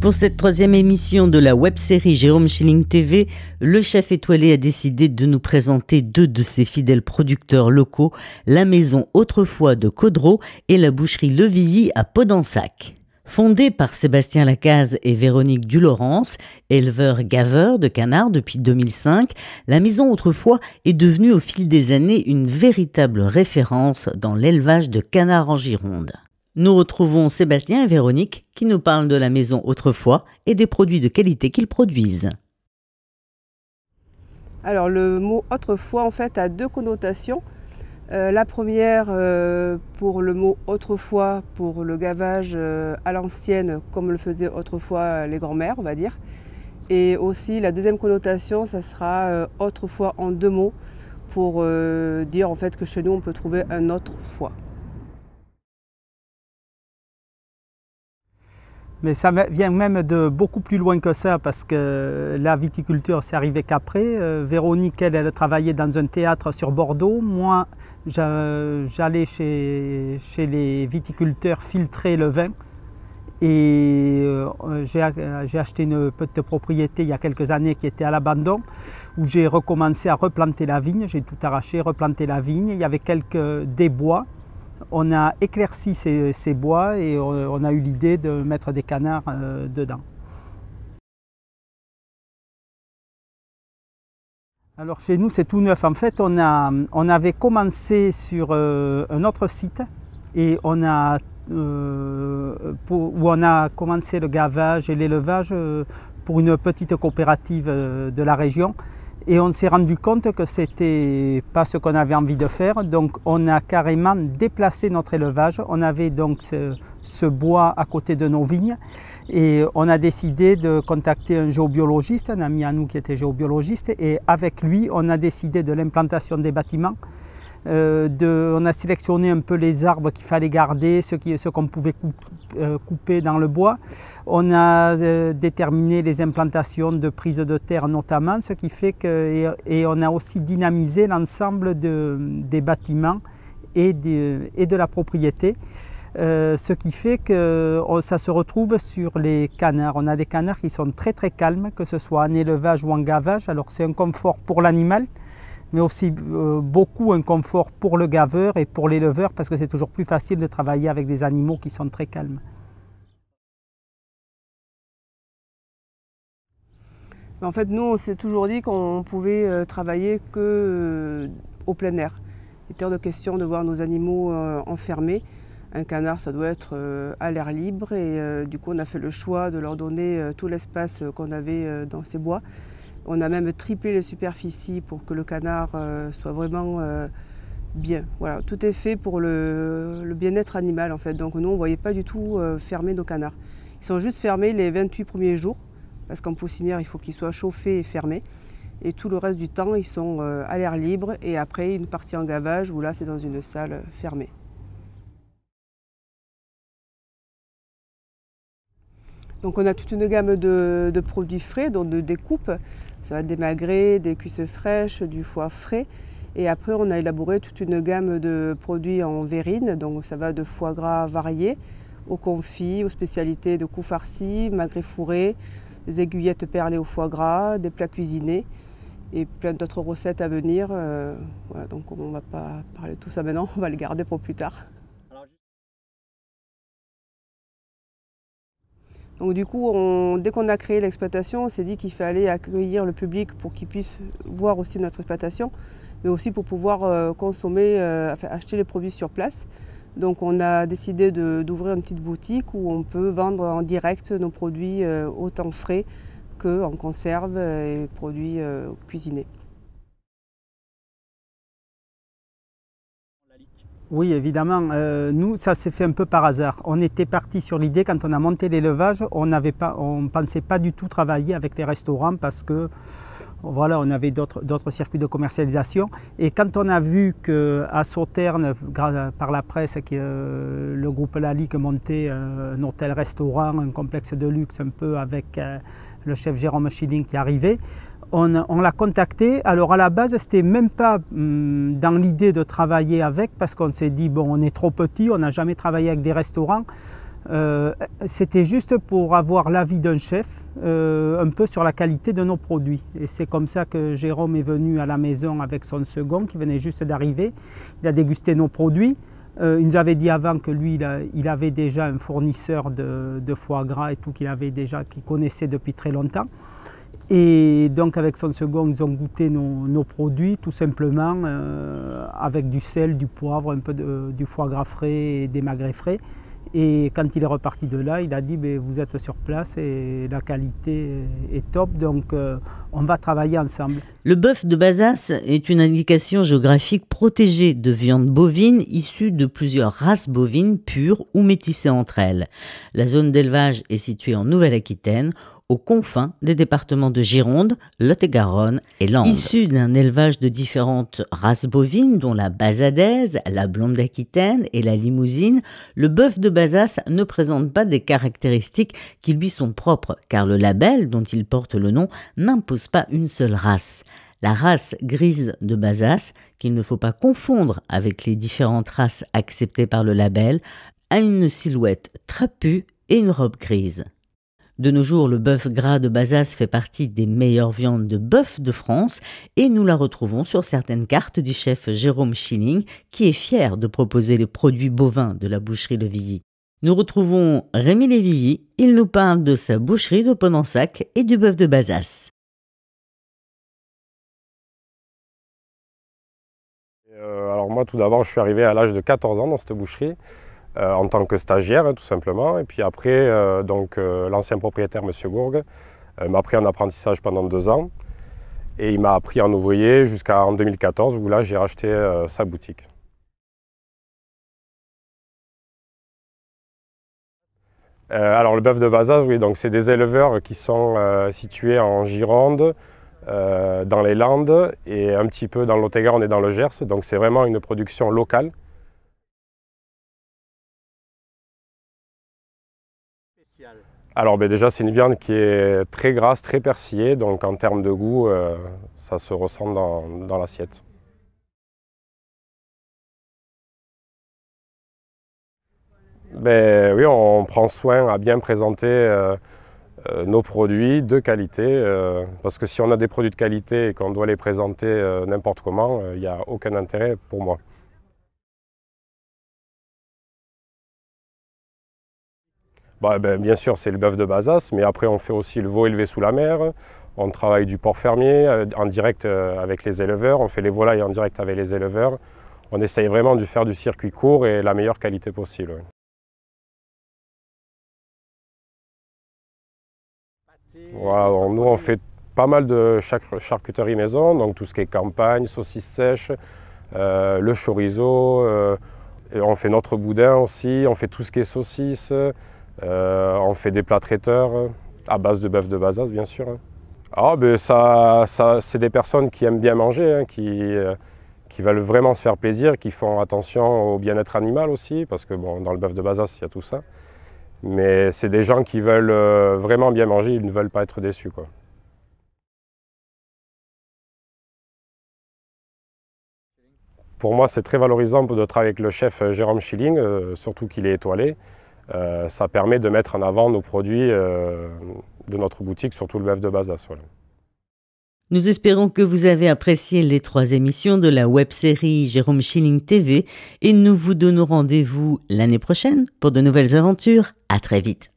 Pour cette troisième émission de la web-série Jérôme Schilling TV, le chef étoilé a décidé de nous présenter deux de ses fidèles producteurs locaux, la maison Autrefois de Caudreau et la boucherie Levilly à Podensac. Fondée par Sébastien Lacaze et Véronique Dulaurence, éleveurs-gaveurs de canards depuis 2005, la maison Autrefois est devenue au fil des années une véritable référence dans l'élevage de canards en Gironde. Nous retrouvons Sébastien et Véronique qui nous parlent de la maison Autrefois et des produits de qualité qu'ils produisent. Alors le mot autrefois en fait a deux connotations. La première pour le mot autrefois pour le gavage à l'ancienne comme le faisaient autrefois les grands-mères on va dire. Et aussi la deuxième connotation ça sera autrefois en deux mots pour dire en fait que chez nous on peut trouver un autre foie. Mais ça vient même de beaucoup plus loin que ça parce que la viticulture, c'est arrivé qu'après. Véronique, elle travaillait dans un théâtre sur Bordeaux. Moi, j'allais chez les viticulteurs filtrer le vin. Et j'ai acheté une petite propriété il y a quelques années qui était à l'abandon, où j'ai recommencé à replanter la vigne. J'ai tout arraché, replanté la vigne. Il y avait quelques débois. On a éclairci ces bois et on a eu l'idée de mettre des canards dedans. Alors chez nous c'est tout neuf. En fait on avait commencé sur un autre site et où on a commencé le gavage et l'élevage pour une petite coopérative de la région. Et on s'est rendu compte que ce n'était pas ce qu'on avait envie de faire, donc on a carrément déplacé notre élevage. On avait donc ce bois à côté de nos vignes et on a décidé de contacter un géobiologiste, un ami à nous qui était géobiologiste, et avec lui on a décidé de l'implantation des bâtiments. On a sélectionné un peu les arbres qu'il fallait garder, ceux qu'on pouvait couper dans le bois. On a déterminé les implantations de prises de terre notamment, ce qui fait et on a aussi dynamisé l'ensemble des bâtiments et de la propriété. Ce qui fait que ça se retrouve sur les canards. On a des canards qui sont très très calmes, que ce soit en élevage ou en gavage. Alors c'est un confort pour l'animal, mais aussi beaucoup un confort pour le gaveur et pour l'éleveur parce que c'est toujours plus facile de travailler avec des animaux qui sont très calmes. En fait, nous, on s'est toujours dit qu'on pouvait travailler que au plein air. Il était hors de question de voir nos animaux enfermés. Un canard, ça doit être à l'air libre et du coup, on a fait le choix de leur donner tout l'espace qu'on avait dans ces bois. On a même triplé les superficies pour que le canard soit vraiment bien. Voilà, tout est fait pour le bien-être animal en fait. Donc nous, on ne voyait pas du tout fermer nos canards. Ils sont juste fermés les 28 premiers jours, parce qu'en poussinière, il faut qu'ils soient chauffés et fermés. Et tout le reste du temps, ils sont à l'air libre. Et après, une partie en gavage, où là, c'est dans une salle fermée. Donc on a toute une gamme de produits frais, donc de découpe. Ça va être des magrets, des cuisses fraîches, du foie frais. Et après, on a élaboré toute une gamme de produits en verrine. Donc ça va de foie gras variés, aux confits, aux spécialités de coups farcis, magrets fourrés, des aiguillettes perlées au foie gras, des plats cuisinés et plein d'autres recettes à venir. Voilà, donc on ne va pas parler de tout ça maintenant, on va le garder pour plus tard. Donc du coup, dès qu'on a créé l'exploitation, on s'est dit qu'il fallait accueillir le public pour qu'il puisse voir aussi notre exploitation, mais aussi pour pouvoir consommer, acheter les produits sur place. Donc on a décidé d'ouvrir une petite boutique où on peut vendre en direct nos produits autant frais qu'en conserve et produits cuisinés. Oui, évidemment. Nous, ça s'est fait un peu par hasard. On était parti sur l'idée, quand on a monté l'élevage, on ne pensait pas du tout travailler avec les restaurants parce que voilà, on avait d'autres circuits de commercialisation. Et quand on a vu qu'à Sauternes, par la presse, le groupe Lalique montait un hôtel-restaurant, un complexe de luxe un peu avec le chef Jérôme Schilling qui arrivait, on l'a contacté. Alors à la base, c'était même pas dans l'idée de travailler avec parce qu'on s'est dit, bon, on est trop petit, on n'a jamais travaillé avec des restaurants. C'était juste pour avoir l'avis d'un chef un peu sur la qualité de nos produits. Et c'est comme ça que Jérôme est venu à la maison avec son second qui venait juste d'arriver. Il a dégusté nos produits. Il nous avait dit avant que lui, il avait déjà un fournisseur de foie gras et tout qu'il connaissait depuis très longtemps. Et donc avec son second, ils ont goûté nos produits tout simplement avec du sel, du poivre, un peu du foie gras frais et des magrets frais. Et quand il est reparti de là, il a dit vous êtes sur place et la qualité est top, donc on va travailler ensemble. Le bœuf de Bazas est une indication géographique protégée de viande bovine issue de plusieurs races bovines pures ou métissées entre elles. La zone d'élevage est située en Nouvelle-Aquitaine, aux confins des départements de Gironde, Lot-et-Garonne et Landes. Issu d'un élevage de différentes races bovines, dont la basadaise, la blonde d'Aquitaine et la limousine, le bœuf de Bazas ne présente pas des caractéristiques qui lui sont propres, car le label dont il porte le nom n'impose pas une seule race. La race grise de Bazas, qu'il ne faut pas confondre avec les différentes races acceptées par le label, a une silhouette trapue et une robe grise. De nos jours, le bœuf gras de Bazas fait partie des meilleures viandes de bœuf de France et nous la retrouvons sur certaines cartes du chef Jérôme Schilling qui est fier de proposer les produits bovins de la boucherie Levilly. Nous retrouvons Rémi Lévilly, il nous parle de sa boucherie de Ponensac et du bœuf de Bazas. Alors moi tout d'abord je suis arrivé à l'âge de 14 ans dans cette boucherie. En tant que stagiaire tout simplement, et puis après l'ancien propriétaire M. Gourgue m'a pris en apprentissage pendant 2 ans et il m'a appris en ouvrier jusqu'en 2014 où là j'ai racheté sa boutique. Alors le bœuf de Bazas, oui, donc c'est des éleveurs qui sont situés en Gironde, dans les Landes et un petit peu dans le Lot-et-Garonne et dans le Gers, donc c'est vraiment une production locale. Alors déjà c'est une viande qui est très grasse, très persillée, donc en termes de goût, ça se ressent dans l'assiette. Oui, on prend soin à bien présenter nos produits de qualité, parce que si on a des produits de qualité et qu'on doit les présenter n'importe comment, il n'y a aucun intérêt pour moi. Bien sûr, c'est le bœuf de Bazas, mais après on fait aussi le veau élevé sous la mer, on travaille du porc fermier en direct avec les éleveurs, on fait les volailles en direct avec les éleveurs. On essaye vraiment de faire du circuit court et la meilleure qualité possible. Voilà, nous on fait pas mal de charcuterie maison, donc tout ce qui est campagne, saucisses sèches, le chorizo, on fait notre boudin aussi, on fait tout ce qui est saucisses. On fait des plats traiteurs à base de bœuf de Bazas, bien sûr. C'est des personnes qui aiment bien manger, qui veulent vraiment se faire plaisir, qui font attention au bien-être animal aussi, parce que dans le bœuf de Bazas, il y a tout ça. Mais c'est des gens qui veulent vraiment bien manger, ils ne veulent pas être déçus, quoi. Pour moi, c'est très valorisant de travailler avec le chef Jérôme Schilling, surtout qu'il est étoilé. Ça permet de mettre en avant nos produits de notre boutique, surtout le bœuf de Bazas. Voilà. Nous espérons que vous avez apprécié les 3 émissions de la web-série Jérôme Schilling TV et nous vous donnons rendez-vous l'année prochaine pour de nouvelles aventures. À très vite.